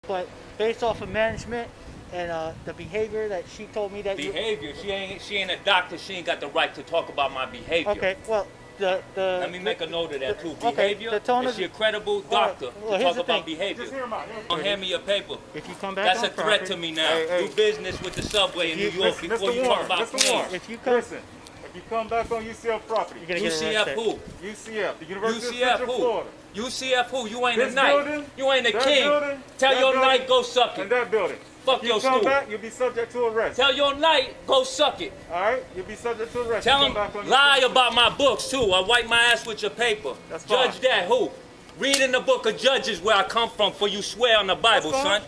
but based off of management and the behavior that she told me that behavior. She ain't a doctor. She ain't got the right to talk about my behavior. Okay, well, let me make a note of that too. Behavior. Okay, is she a credible doctor to talk about behavior? Just hear him out. Don't hand me your paper. If you come back, that's a threat to me now. Do business with the subway in New York before you talk about claims. If you come back on UCF property, UCF who? UCF, the University of Central Florida. UCF who? You ain't a knight. You ain't a king. Tell your knight go suck it. And that building. Fuck your school. If you come back, you'll be subject to arrest. Tell your knight go suck it. All right, you'll be subject to arrest. Tell him lie about my books too. I wipe my ass with your paper. That's fine. Judge that who? Read in the book of Judges where I come from, for you swear on the Bible, son.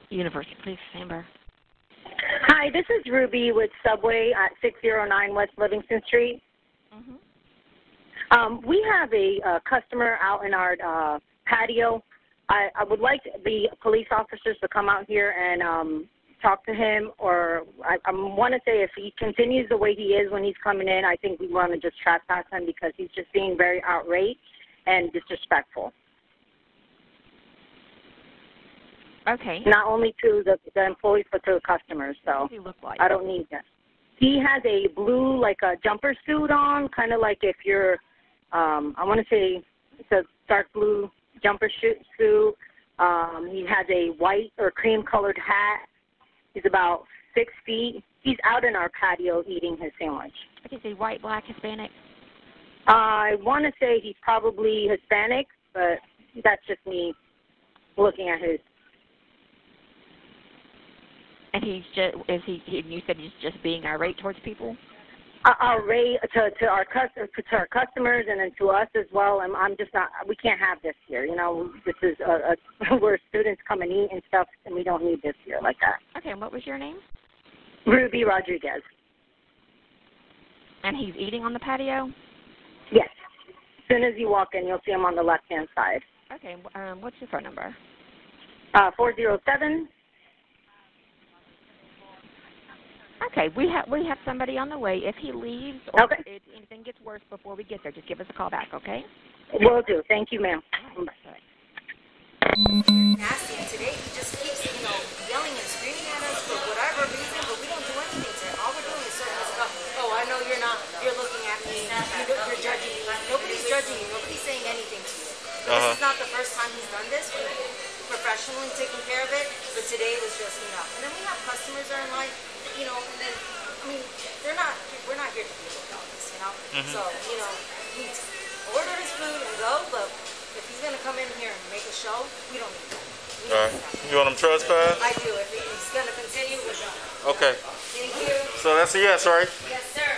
University Police, Amber. Hi, this is Ruby with Subway at 609 West Livingston Street. We have a customer out in our patio. I would like the police officers to come out here and talk to him, or I want to say if he continues the way he is when he's coming in, I think we want to just trespass him because he's just being very outraged and disrespectful. Okay. Not only to the employees, but to the customers. So what does he look like? I don't need that. He has a blue, like a jumper suit on, kind of like if you're, I want to say it's a dark blue jumper suit. He has a white or cream-colored hat. He's about 6 feet. He's out in our patio eating his sandwich. Is he white, black, Hispanic? I want to say he's probably Hispanic, but that's just me looking at his. And he's just, you said he's just being irate towards people? Irate to our customers and then to us as well. And I'm just not, we can't have this here. You know, this is where students come and eat and stuff, and we don't need this here like that. Okay, and what was your name? Ruby Rodriguez. And he's eating on the patio? Yes. As soon as you walk in, you'll see him on the left-hand side. Okay, what's your phone number? 407. Okay, we have somebody on the way. If he leaves or if anything gets worse before we get there, just give us a call back, okay? Will do. Thank you, ma'am. Right. Nasty, and today he just keeps, yelling and screaming at us for whatever reason, but we don't do anything to him. All we're doing is serving us up. Oh, I know you're not. You're looking at me. You're judging me. Nobody's judging you. Nobody's saying anything to you. This is not the first time he's done this. We've professionally taken care of it, but today was just enough. And then we have customers that are like, and then, we're not here to deal with all this, So, he order his food and go, but if he's going to come in here and make a show, we don't need that. All right. You want him trespass? I do. If he's going to continue, we're done. Okay. Thank you. So that's a yes, right? Yes, sir.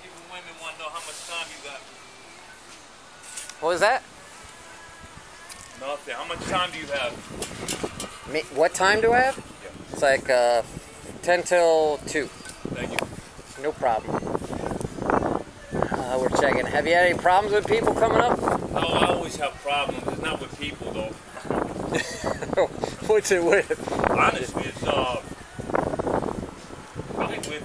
Even women want to know how much time you got. What was that? Nothing. How much time do you have? What time do I have? Yeah. It's like 10 till 2. Thank you. No problem. We're checking. Have you had any problems with people coming up? Oh, I always have problems. It's not with people, though. What's it with? Honestly, it's probably with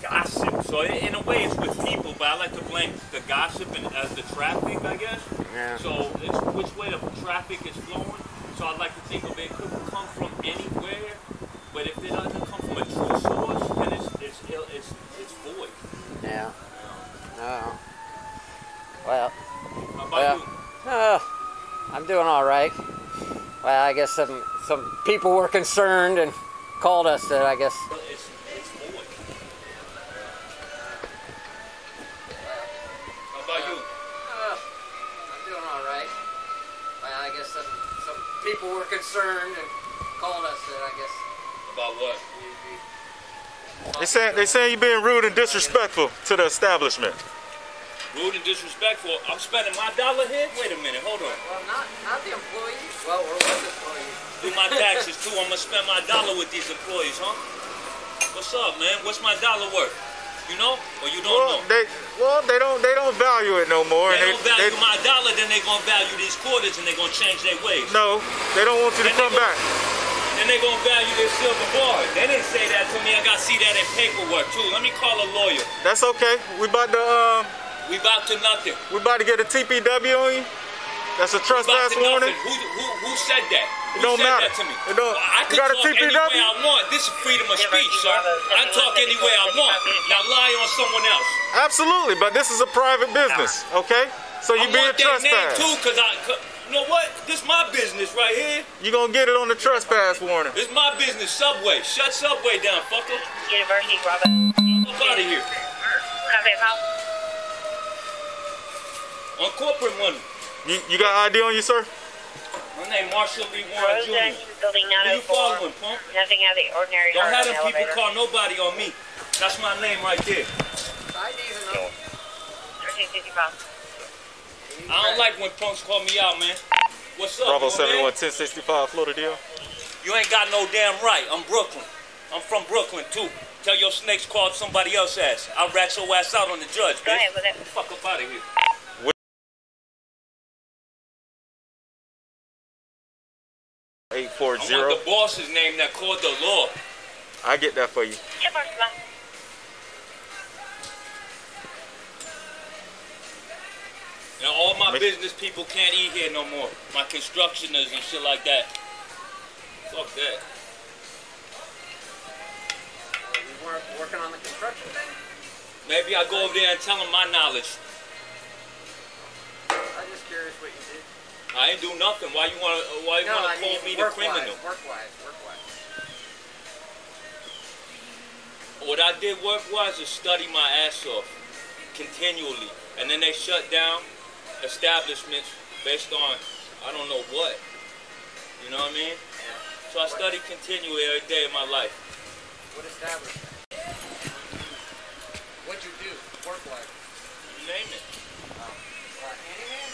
gossip. So in a way, it's with people, but I like to blame the gossip as the traffic, I guess. Yeah. So it's which way the traffic is flowing. So I like to think of it could come from anywhere, but if it doesn't come from a true source, then it's void. Yeah. Oh. Well. How about you? I'm doing all right. Well, I guess some people were concerned and called us that I guess. It's void. How about you? I'm doing all right. Well, I guess some people were concerned and called us that I guess. About what? They saying you're being rude and disrespectful to the establishment. Rude and disrespectful. I'm spending my dollar here? Wait a minute, hold on. Well, not the employees. Well, we're with employees. Do my taxes too. I'm gonna spend my dollar with these employees, huh? What's up, man? What's my dollar worth? You know? Or you don't know? They don't value it no more. They don't value my dollar, then they're gonna value these quarters and they're gonna change their ways. No, they don't want you to come back. then they're gonna value their silver bars. They didn't say that to me. I gotta see that in paperwork too. Let me call a lawyer. That's okay. We about to We about to nothing. we about to get a TPW on you. That's a trespass warning. Who said that? It don't matter. That to me? It don't. I You can got a talk any TPW? way I want. This is freedom of speech, sir. I talk any way I want. Now lie on someone else. Absolutely, but this is a private business, okay? So you being trespassed. Name too, you know what? This is my business right here. You gonna get it on the trespass warning. This is my business. Subway. Shut Subway down, fucker. University, Bravo. I'm out of here. On corporate money. You got ID on you, sir? My name Marshall Lee Warren Jr. Building Who you 904. following, punk? Nothing out of the ordinary. Don't have them people elevator. call nobody on me. That's my name right there. ID's enough. 1355. I don't like when punks call me out, man. What's up, Bravo man? 71 1065 Florida deal. You ain't got no damn right. I'm Brooklyn. I'm from Brooklyn, too. Tell your snakes called somebody else ass. I'll rat your ass out on the judge, bitch. Go ahead with it. Fuck up out of here. 840. I want the boss's name that called the law. I get that for you. Now all my business people can't eat here no more. My constructioners and shit like that. Fuck that. You weren't working on the construction thing? Maybe I go over there and tell them my knowledge. I'm just curious what you did. I ain't do nothing. Why you wanna call me the criminal? Work-wise. What I did work-wise is study my ass off continually. And then they shut down establishments based on I don't know what. You know what I mean? Yeah. So I study continually every day of my life. What establishment? What'd you do, work-wise? You name it. Handyman?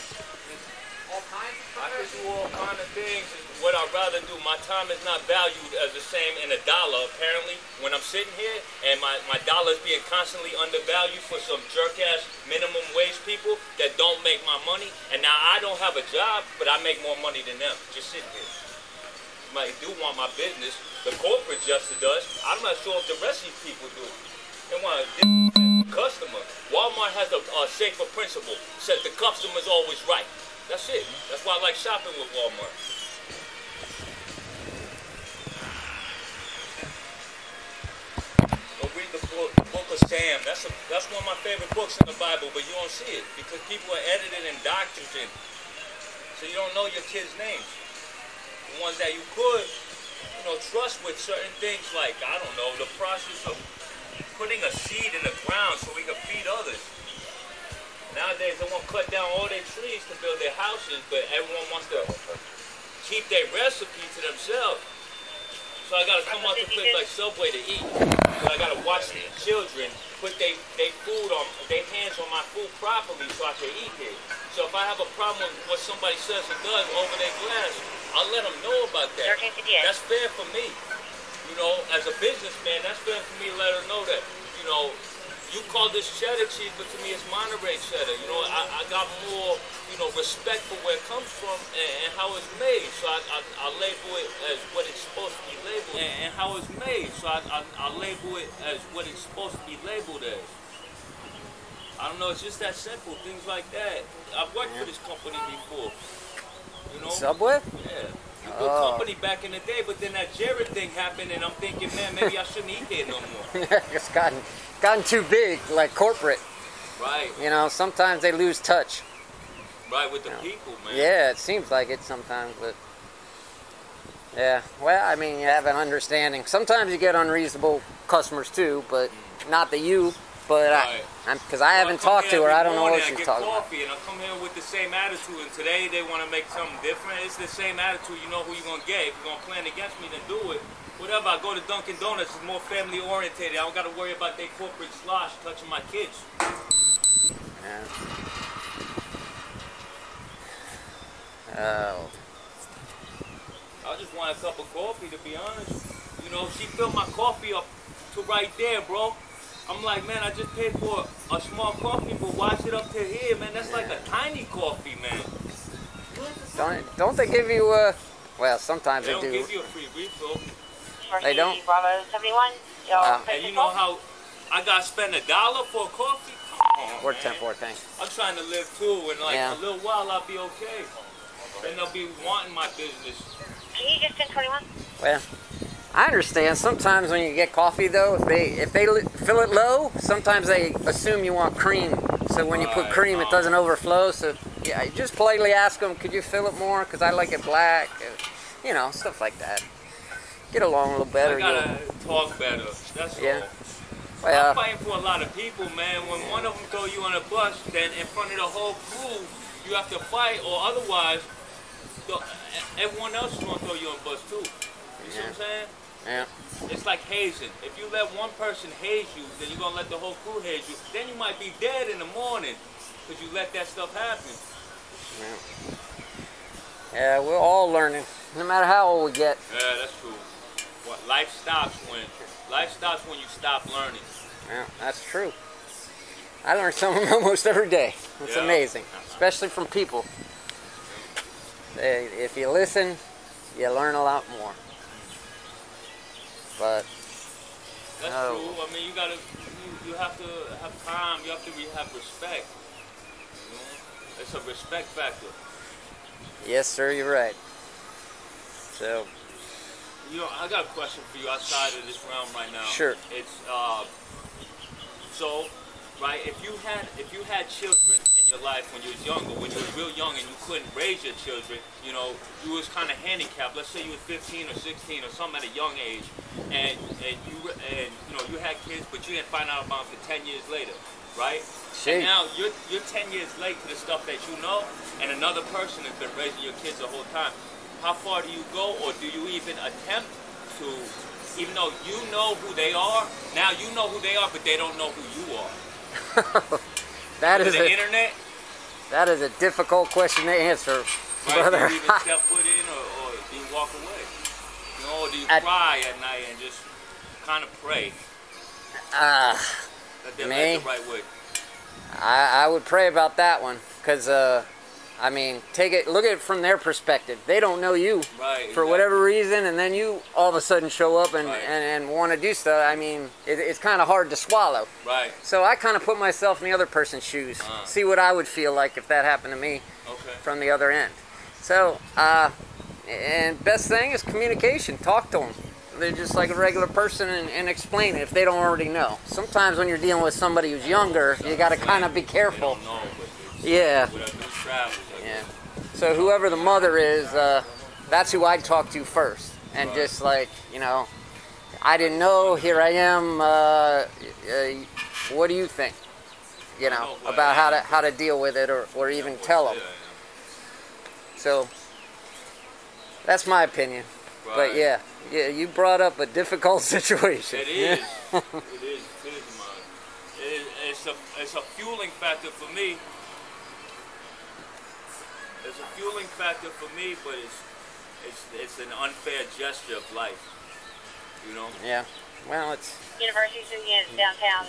All kinds of I could professions? do all kind of things. What I'd rather do, my time is not valued as the same in $1, apparently. When I'm sitting here and my dollar is being constantly undervalued for some jerk-ass minimum wage people that don't make my money. And now I don't have a job, but I make more money than them, just sitting here. You might do want my business. The corporate justice does. I'm not sure if the rest of these people do. They want to disrespect the customer. Walmart has a safer principle. Says the customer's always right. That's it. That's why I like shopping with Walmart. Go read the book of Sam. That's one of my favorite books in the Bible, but you don't see it because people are edited and doctored in. So you don't know your kids' names. The ones that you could, trust with certain things like, I don't know, the process of putting a seed in the ground so we can feed others. Nowadays, they want to cut down all their trees to build their houses, but everyone wants to keep their recipe to themselves. So I got to come out to places like Subway to eat. So I got to watch the children put their hands on my food properly so I can eat it. So if I have a problem with what somebody says or does over their glass, I'll let them know about that. That's fair for me. As a businessman, that's fair for me to let her know that, you call this cheddar cheese, but to me it's Monterey cheddar. I got more, respect for where it comes from and how it's made. So I label it as what it's supposed to be labeled and how it's made. So I label it as what it's supposed to be labeled as. I don't know, it's just that simple, things like that. I've worked for this company before. Subway? Yeah. Good company back in the day, but then that Jared thing happened, and I'm thinking, man, maybe I shouldn't eat there no more. It's gotten too big, like corporate. Right. Sometimes they lose touch. Right, with the people, man. Yeah, it seems like it sometimes, but yeah. Well, I mean, you have an understanding. Sometimes you get unreasonable customers too, but not the you. But right. because I haven't talked to her, I don't know what she's talking about. And I come here with the same attitude, and today they want to make something different. It's the same attitude. You know who you're going to get. If you're going to plan against me, then do it. Whatever, I go to Dunkin' Donuts, it's more family oriented. I don't got to worry about their corporate slosh touching my kids. Yeah. Oh. I just want a cup of coffee, to be honest. She filled my coffee up to right there, bro. I'm like, man, I just paid for a small coffee, but why is it up to here, man? That's like a tiny coffee, man. Don't they give you Well, sometimes They they don't do. give you a free refill. They don't? Bravo 71. And you know how I got to spend $1 for a coffee? Come on, Or man. 10-4 thing. I'm trying to live too, and like Yeah. a little while I'll be okay. Then they'll be wanting my business. Can you just 1021? Well, I understand. Sometimes when you get coffee, though, if they fill it low, sometimes they assume you want cream. So when you put cream, it doesn't overflow. So yeah, you just politely ask them, could you fill it more? Because I like it black. You know, stuff like that. Get along a little better. I gotta talk better. That's Yeah. all. Well, I'm fighting for a lot of people, man. When one of them throw you on a bus, then in front of the whole crew, you have to fight, or otherwise, everyone else is gonna throw you on a bus too. You see what I'm saying? Yeah. It's like hazing. If you let one person haze you, then you're gonna let the whole crew haze you. Then you might be dead in the morning because you let that stuff happen. Yeah, we're all learning, no matter how old we get. Yeah, that's true. What life stops when you stop learning. Yeah, that's true. I learn something almost every day. It's Yeah. amazing, especially from people. If you listen, you learn a lot more. But That's true. I mean, you have to have time. You have to have respect. You know? It's a respect factor. yes, sir, you're right. So, You know, I got a question for you outside of this realm right now. Sure. It's so, right? If you had children in your life when you was younger, when you was real young and you couldn't raise your children, you know, you was kind of handicapped. Let's say you was 15 or 16 or something at a young age, and you know you had kids, but you didn't find out about them for 10 years later, right? And now you're 10 years late to the stuff that you know, and another person has been raising your kids the whole time. How far do you go, or do you even attempt to, even though you know who they are, now you know who they are, but they don't know who you are? that With is the internet? That is a difficult question to answer, Right? brother. Do you even step foot in, or do you walk away? You know, or do you cry at night and just kind of pray that they're led the right way? I would pray about that one, because I mean, look at it from their perspective. They don't know you for whatever reason, and then you all of a sudden show up and want to do stuff. I mean, it's kind of hard to swallow. Right. So I kind of put myself in the other person's shoes, see what I would feel like if that happened to me from the other end. So, and best thing is communication. Talk to them. They're just like a regular person and explain it if they don't already know. Sometimes when you're dealing with somebody who's younger, you got to kind of be careful. They don't know, but Yeah. with a new travel, Yeah. So whoever the mother is, that's who I'd talk to first. And just like, you know, I didn't know, here I am, what do you think? You know, about how to deal with it or even tell them. So, that's my opinion. But yeah, you brought up a difficult situation. It is. It is mine. It's a fueling factor for me. It's a fueling factor for me, but it's an unfair gesture of life. You know? Yeah. Well, it's... University City downtown.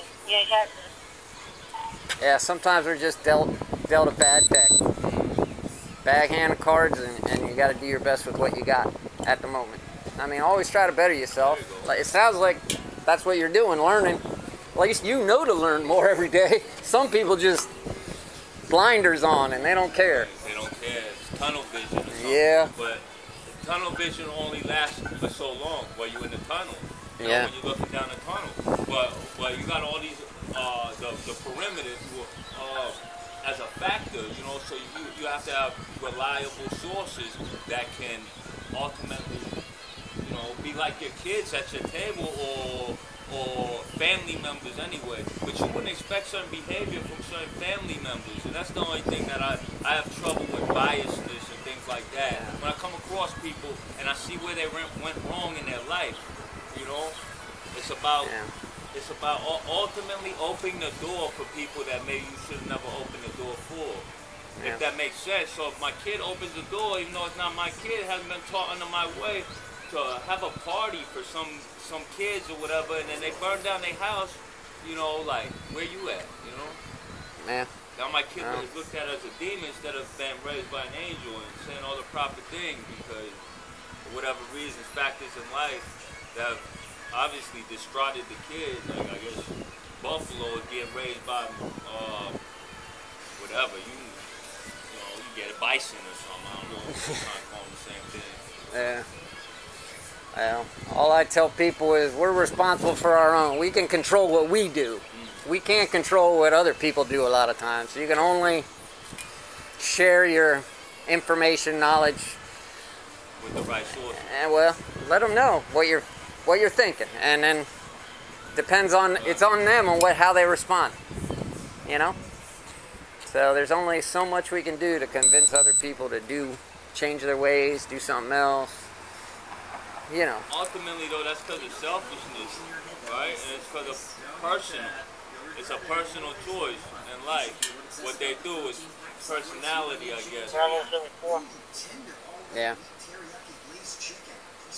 Yeah, sometimes we're just dealt a bad deck. Bad hand of cards, and you got to do your best with what you got at the moment. I mean, always try to better yourself. Like, it sounds like that's what you're doing, learning. At least you know to learn more every day. Some people just blinders on and they don't care. They don't care. It's tunnel vision or something. Yeah. But tunnel vision only lasts for so long while you're in the tunnel. You know, when you're looking down the tunnel. But you got all these the perimeters as a factor, you know, so you have to have reliable sources that can ultimately, you know, be like your kids at your table or family members anyway. But you wouldn't expect certain behavior from certain family members, and that's the only thing that I have trouble with, biasness and things like that. When I come across people and I see where they went wrong in their life, you know, it's about ultimately opening the door for people that maybe you should have never opened the door for. If that makes sense. So if my kid opens the door, even though it's not my kid, it hasn't been taught under my way, to have a party for some kids or whatever, and then they burn down their house, you know, like, where you at, you know? Man. Now my kid was looked at as a demon instead of being raised by an angel and saying all the proper things, because for whatever reasons, factors in life that have obviously distraughted the kid. Like, I guess Buffalo is getting raised by whatever. You get a bison or something. I don't know. I'm trying to call them the same thing. Yeah. Well, all I tell people is we're responsible for our own. We can control what we do. We can't control what other people do a lot of times. So you can only share your information, knowledge with the right source. And well, let them know what you're thinking, and then depends on it's on them on how they respond. You know. So there's only so much we can do to convince other people to change their ways, do something else. You know. Ultimately, though, that's because of selfishness, right? And it's because of personal. It's a personal choice in life. What they do is personality, I guess. Yeah.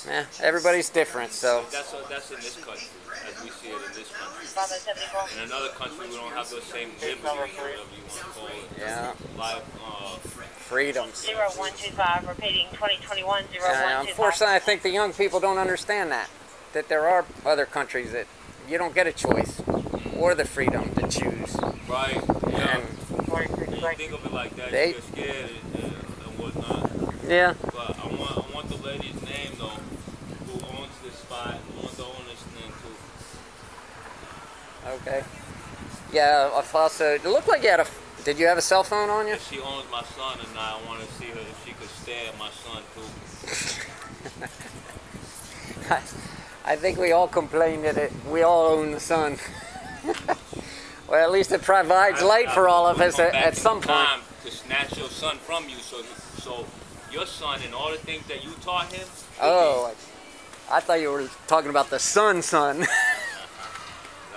Yeah, everybody's different, so. That's in this country, as we see it in this country. In another country, we don't have those same liberties, or whatever you want to call it. Yeah. Life, freedoms. 0125, repeating 2021 0125. Unfortunately, I think the young people don't understand that there are other countries that you don't get a choice or the freedom to choose. Right. Yeah. And you think of it like that, you get scared and whatnot. Yeah. But I want the lady's name though, who owns this spot. I want the owner's name too. Okay. Yeah. Also, it looked like you had Did you have a cell phone on you? If she owns my son, and I want to see her if she could stare at my son too. I think we all complain that we all own the sun. Well, at least it provides light for all of us at some point. To snatch your son from you, so your son and all the things that you taught him. Oh, I thought you were talking about the son. No,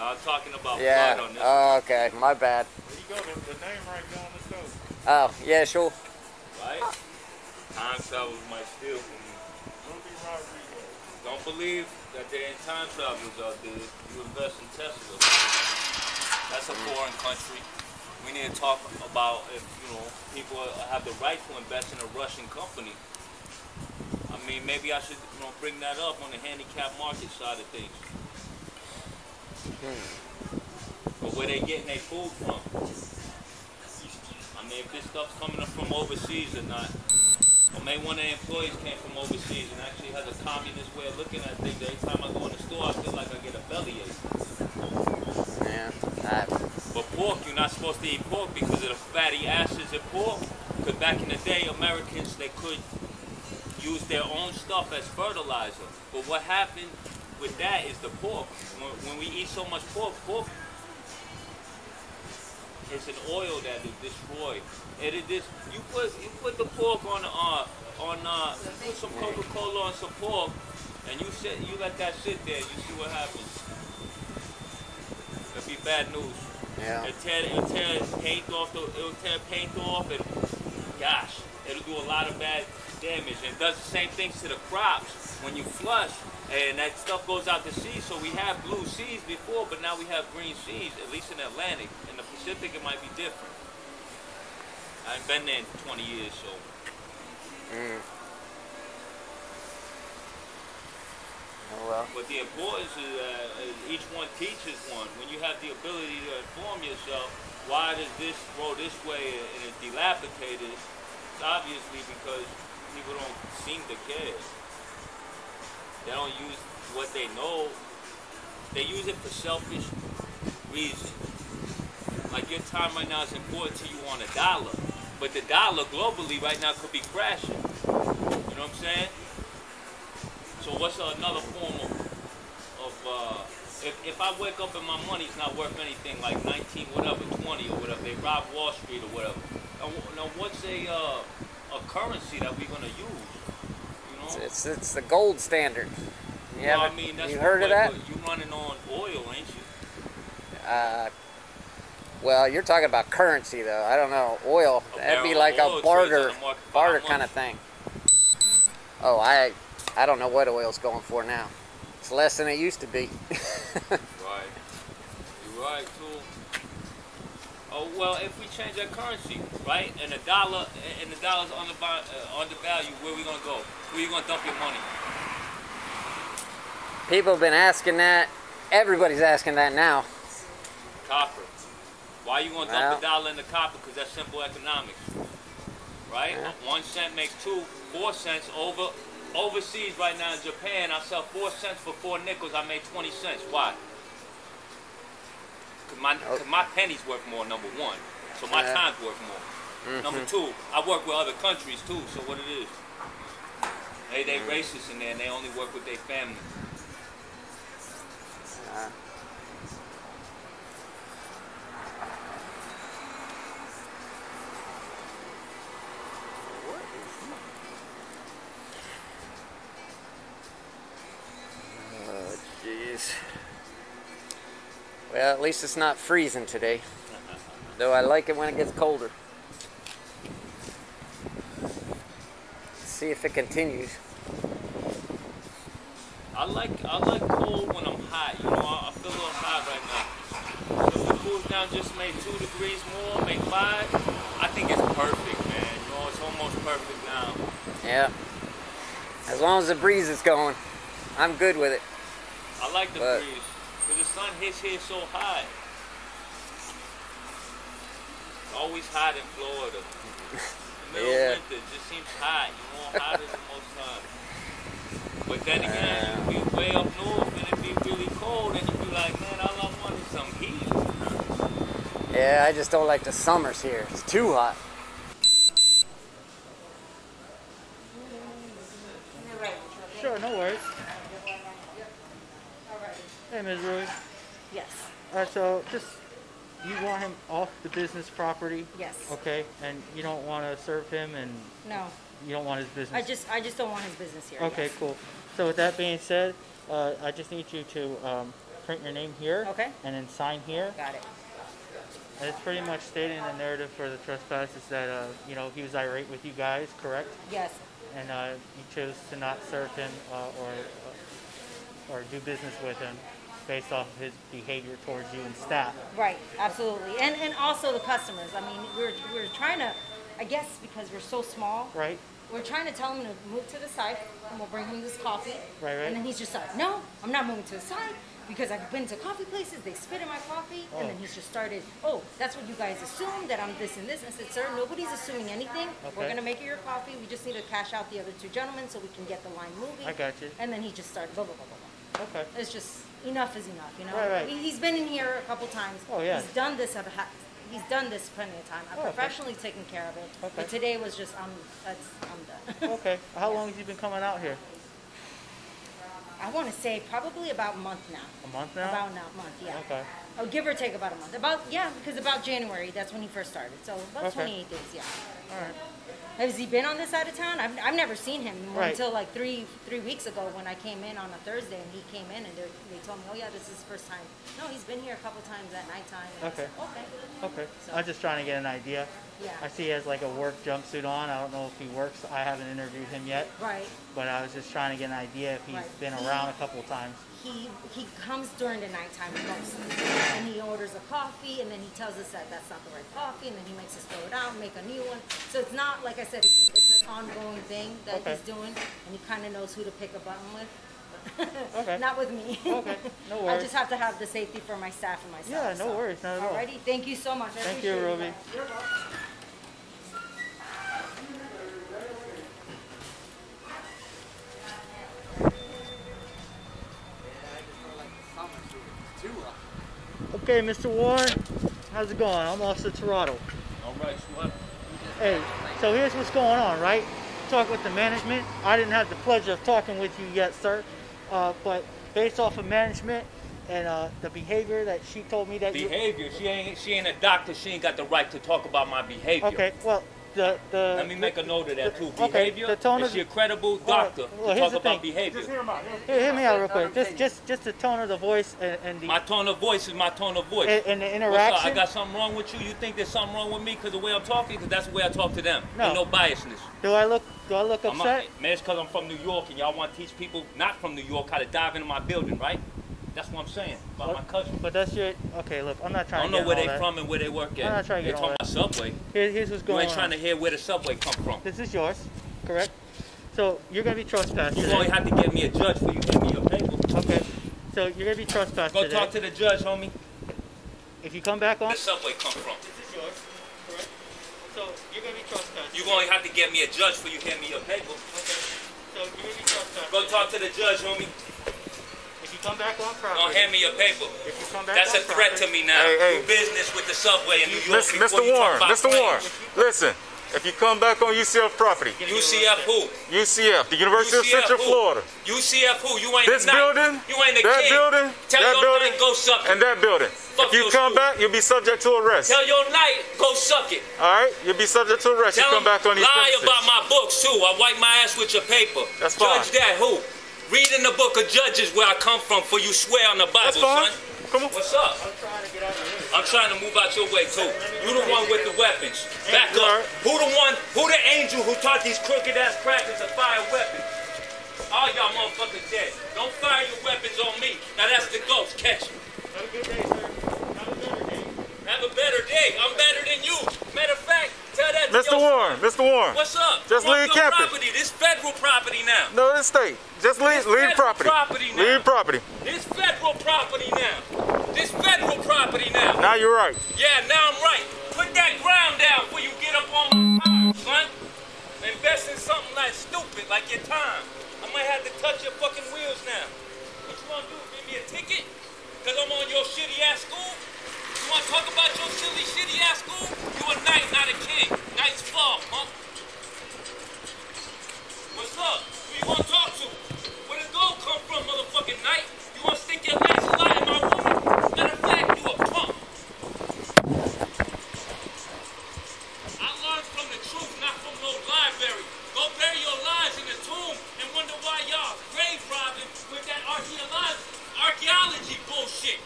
I'm talking about yeah. blood on this. Oh, okay, my bad. There you go, the name right there on the stove. Oh, yeah, sure. Right? Time travelers might steal from you. Don't believe that there ain't time travelers out there. You invest in Tesla. That's a foreign country. We need to talk about if people have the right to invest in a Russian company. I mean, maybe I should bring that up on the handicap market side of things. But where they getting their food from? I mean, if this stuff's coming up from overseas or not. Or maybe one of the employees came from overseas and actually has a communist way of looking at things. Every time I go in the store, I feel like I get a bellyache. Yeah. But pork, you're not supposed to eat pork because of the fatty acids in pork. Because back in the day, Americans, they could use their own stuff as fertilizer. But what happened with that is the pork. When we eat so much pork, it's an oil that is destroyed. You put the pork on put some Coca-Cola on some pork, and you let that sit there. You see what happens. It'll be bad news. Yeah. It'll tear paint off, and gosh, it'll do a lot of bad damage. And it does the same things to the crops when you flush, and that stuff goes out to sea. So we have blue seas before, but now we have green seas, at least in the Atlantic. In the Pacific, it might be different. I ain't been there in 20 years, so. Oh, well. But the importance is each one teaches one. When you have the ability to inform yourself, why does this roll this way and it's dilapidated? It's obviously because people don't seem to care. They don't use what they know. They use it for selfish reasons. Like your time right now is important to you on a dollar. But the dollar globally right now could be crashing. You know what I'm saying? So what's another form of if I wake up and my money's not worth anything, like 19 whatever, 20 or whatever, they rob Wall Street or whatever. Now what's a currency that we're gonna use? You know? It's the gold standard. Well, I mean, that's you heard of that? You running on oil, ain't you? Well, you're talking about currency, though. I don't know. Oil. That'd be like a barter kind of thing. Oh, I don't know what oil's going for now. It's less than it used to be. Right. You're right, too. Oh well, if we change our currency, right, and the dollar's undervalued, where we gonna go? Where you gonna dump your money? People have been asking that. Everybody's asking that now. Copper. Why you gonna dump the dollar in the copper? Because that's simple economics, right? Yeah. 1 cent makes 4 cents. Overseas right now in Japan, I sell 4 cents for 4 nickels. I made 20 cents. Why? Because my penny's worth more, number one. So my time's worth more. Number two, I work with other countries too. So what it is? They racist in there and they only work with their family. Oh, jeez. Well, at least it's not freezing today. Though I like it when it gets colder. Let's see if it continues. I like cold when I'm hot. You know, I feel a little hot right now. So if it cools down just maybe 2 degrees more, maybe 5, I think it's perfect, man. You know, it's almost perfect now. Yeah. As long as the breeze is going, I'm good with it. I like the breeze. Because the sun hits here so high. It's always hot in Florida. The middle of winter, it just seems hot. You know, hotter than most times. But then again, you be way up north and it be really cold and you be like, man, all I want is some heat. Yeah, I just don't like the summers here. It's too hot. Sure, no worries. Hey, Ms. Ruby. Yes. Alright, so just, you want him off the business property? Yes. Okay, and you don't want to serve him and... No. You don't want his business? I just don't want his business here. Okay, yes. cool. So with that being said, I just need you to print your name here. Okay. And then sign here. Got it. And it's pretty much stating in the narrative for the trespass is that, you know, he was irate with you guys, correct? Yes. And you chose to not serve him or do business with him based off of his behavior towards you and staff. Right, absolutely. And also the customers. I mean, we're trying to, I guess because we're so small. Right. We're trying to tell him to move to the side, and we'll bring him this coffee. Right. And then he's just like, no, I'm not moving to the side because I've been to coffee places, they spit in my coffee, and then he's just started, oh, that's what you guys assume, that I'm this and this. And I said, sir, nobody's assuming anything. Okay. We're going to make you your coffee. We just need to cash out the other 2 gentlemen so we can get the line moving. I got you. And then he just started, blah, blah, blah, blah, blah. Okay. It's just, enough is enough, you know? Right. He's been in here a couple times. Oh, yeah. He's done this plenty of time. I've professionally taken care of it. Okay. But today was just, I'm done. Okay. How long have you been coming out here? I want to say probably about a month now. A month now? About a month, yeah. Okay. Oh, give or take about a month. Because about January, that's when he first started. So about 28 days, yeah. All right. Has he been on this side of town? I've never seen him until like three weeks ago when I came in on a Thursday and he came in and they told me, oh yeah, this is his first time. No, he's been here a couple times at nighttime. Okay. Okay. So, I'm just trying to get an idea. Yeah. I see he has like a work jumpsuit on. I don't know if he works. I haven't interviewed him yet. Right. But I was just trying to get an idea if he's been around a couple of times. He comes during the nighttime mostly, and he orders a coffee, and then he tells us that that's not the right coffee, and then he makes us throw it out and make a new one. So it's not, like I said, it's an ongoing thing that he's doing, and he kind of knows who to pick a button with. Okay. Not with me. Okay, no worries. I just have to have the safety for my staff and myself. Yeah, no worries, not at all. Alrighty, thank you so much. Thank you, Ruby. You're welcome. Okay, Mr. Warren, how's it going? I'm Officer Toronto. All right, so Hey, so here's what's going on, right? Talk with the management. I didn't have the pleasure of talking with you yet, sir. But based off of management and the behavior that she told me that behavior? She ain't a doctor. She ain't got the right to talk about my behavior. Okay, well, let me make a note of that too. Behavior. The tone is she a credible doctor to talk about behavior? Just hear me out real quick. Just the tone of the voice and the. My tone of voice is my tone of voice. And the interaction. What's up? I got something wrong with you? You think there's something wrong with me because the way I'm talking? Because that's the way I talk to them. No. Ain't no biasness. Do I look upset? Man, it's because I'm from New York and y'all want to teach people not from New York how to dive into my building, right? That's what I'm saying about my cousin. But that's your, okay, look, I'm not trying to I don't know where all they that. from and where they work at. I'm not trying to They get all talking that. about Subway. Here's what's going on. You ain't trying to hear where the Subway come from. This is yours, correct? So you're going to be trespassed You today. only have to get me a judge for you give me your paper. Okay. So you're going to be trespassed Go today. talk to the judge, homie. If you come back on... Where the Subway come from? This is yours, correct? So you're going to be trespassed. You only have to get me a judge for you give me your paper. Okay. So you're going to be trespassed. Go talk to the judge, homie. If you come back on property... Don't hand me your paper. If you come back That's on a threat property, to me now. Hey. Do business with the Subway in New York. Mr. Warren, Mr. Warren, listen. If you come back on UCF property. UCF who? UCF, the University of Central Florida. UCF who? You ain't This building, You ain't the that king. building, Tell that your building, knight go suck it. and that building. Fuck If you your come school. back, you'll be subject to arrest. Tell your knight go suck it. All right, you'll be subject to arrest. Tell You come back on these lie premises. about my books too. I wipe my ass with your paper. That's fine. Judge that who? Read in the book of Judges where I come from for you swear on the Bible, That's fine. son. Come on. What's up? I'm trying to get out of here. I'm trying to move out your way too. You the one with the weapons. Back All up. right. Who the angel who taught these crooked ass crackers to fire weapons? All y'all motherfuckers dead. Don't fire your weapons on me. Now that's the ghost. Catch him. Have a good day, sir. Have a better day. Have a better day. I'm better than you. Matter of fact, tell that to Mr. your Warren, Mr. Warren. What's up? Just I'm on leave your campus. property. This federal property now. No, it's state. Just leave federal property. property now. Leave property. This federal property now. This federal property now. Now you're right. Yeah, now I'm right. Put that ground down before you get up on my car, son. Invest in something like stupid, like your time. I might have to touch your fucking wheels now. What you want to do? Give me a ticket? Because I'm on your shitty ass school? You want to talk about your silly shitty ass school? You a knight, not a king. Knight's fall, punk. What's up? Who you want to talk to? Where the gold come from, motherfucking knight? You want to stick your last light in my woman? Matter of fact, you a punk. I learned from the truth, not from no library. Go bury your lies in the tomb and wonder why y'all grave robbing with that archaeology bullshit.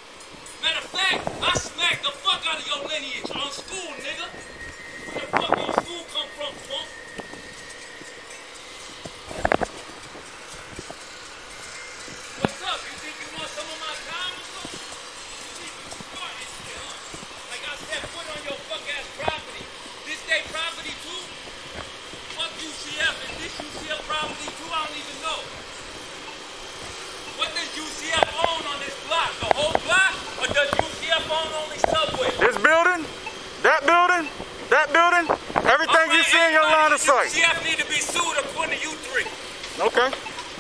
Matter of fact, I smacked the fuck out of your lineage on school, nigga. Where the fuck your school come from, punk? What's up? You think you want some of my time or something? You think you smart as shit, huh? Like I said, put on your fuck ass property. This they property too? Fuck UCF. Is this UCF property too? I don't even know. What does UCF own on this block? The whole block? Or does UCF own only Subway? This building, that building, that building, everything you see in your line of sight. UCF need to be sued according to you three. Okay.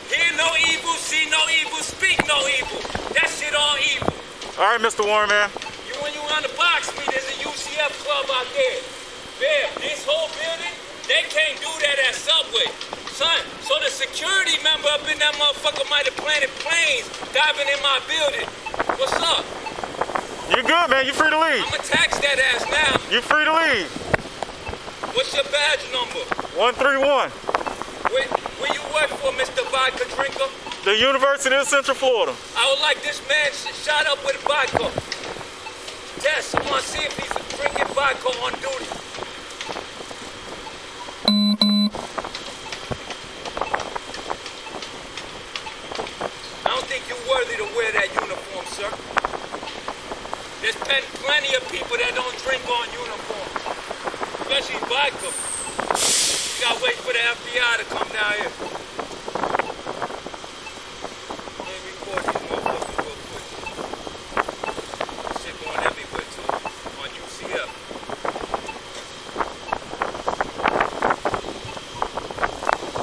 Hear no evil, see no evil, speak no evil. That shit all evil. All right, Mr. Warren, man. When you on the box me, there's a UCF club out there. There, this whole building, they can't do that at Subway. Son, so the security member up in that motherfucker might have planted planes diving in my building. What's up? You good, man. You free to leave. I'ma tax that ass now. You free to leave. What's your badge number? 131. Where you work for, Mr. Vodka Drinker? The University of Central Florida. I would like this man shot up with vodka. Test, I want to see if he's drinking vodka on duty. I don't think you're worthy to wear that uniform, sir. There's been plenty of people that don't drink on uniform, especially vodka. You gotta wait for the FBI to come down here. Let me record these motherfuckers real quick. This shit going everywhere too, on UCF.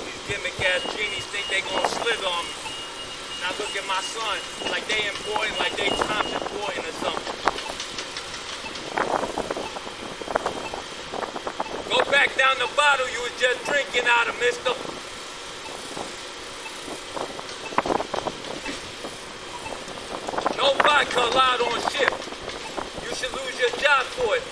These gimmick ass genies think they gonna slither on me. Now look at my son, like they important, like they time's important or something. Go back down the bottle you was just drinking out of, mister. No vodka allowed on shift. You should lose your job for it.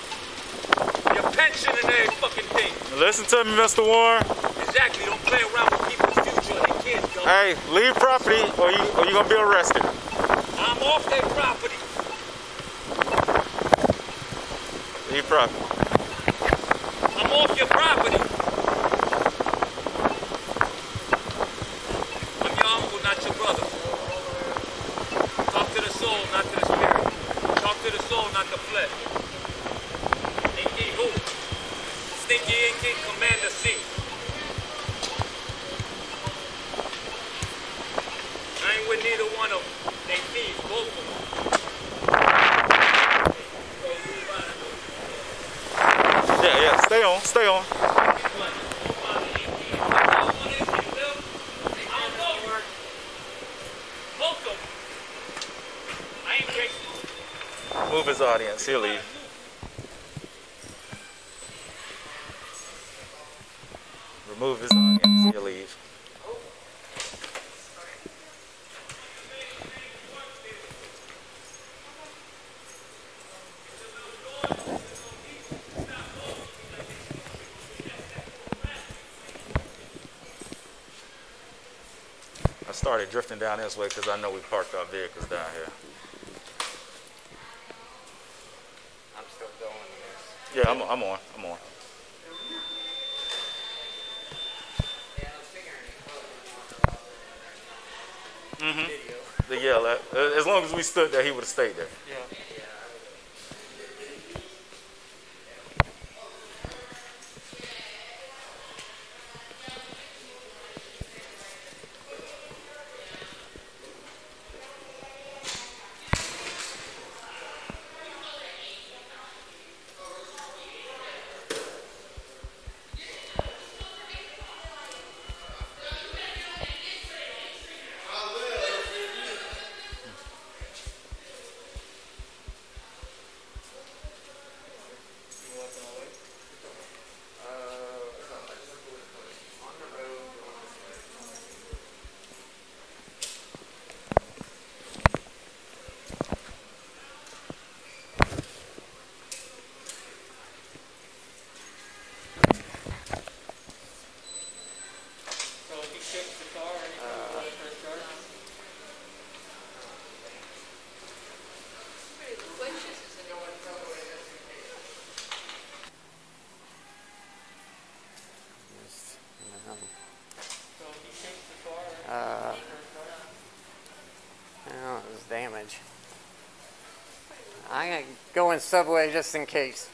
Your pension and every fucking thing. Listen to me, Mr. Warren. Exactly, don't play around with people's future and their kids, though. Hey, leave property or you're gonna be arrested. I'm off their property. Leave property. I'm off your property. I'm your uncle, not your brother. Talk to the neither one of them. They thieves, both of them. Yeah, stay on, stay on. Move his audience, he'll leave. Remove his audience, he'll leave. I started drifting down this way because I know we parked our vehicles down here. I'm still going this. Yeah, I'm on. Yeah, as long as we stood there, he would have stayed there. Yeah. Well, it was damage. I'm going to go in Subway just in case.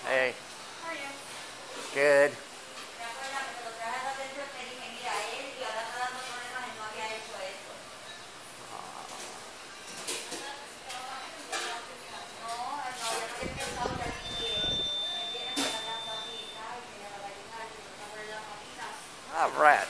Hey. How are you? Good. All right.